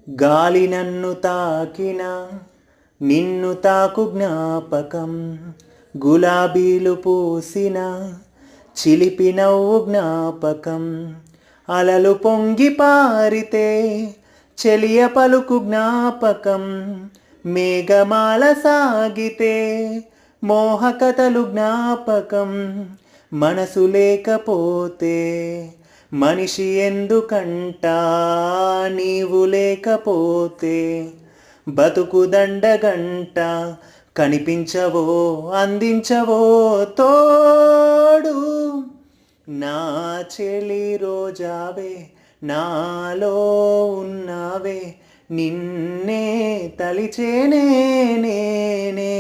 గాలి నన్ను తాకిన నిన్ను తాకు జ్ఞాపకం, గులాబీలు పూసిన చిలిపి నవ్వు జ్ఞాపకం, అలలు పొంగి పారితే చెలియ పలుకు జ్ఞాపకం, మేఘమాల సాగితే మోహకథలు జ్ఞాపకం, మనసు లేకపోతే మనిషి ఎందుకంట, నీవు లేకపోతే బతుకు దండగంట, కనిపించవో అందించవో తోడు, నా చెలి రోజావే నాలో ఉన్నావే, నిన్నే తలిచేనే నేనే.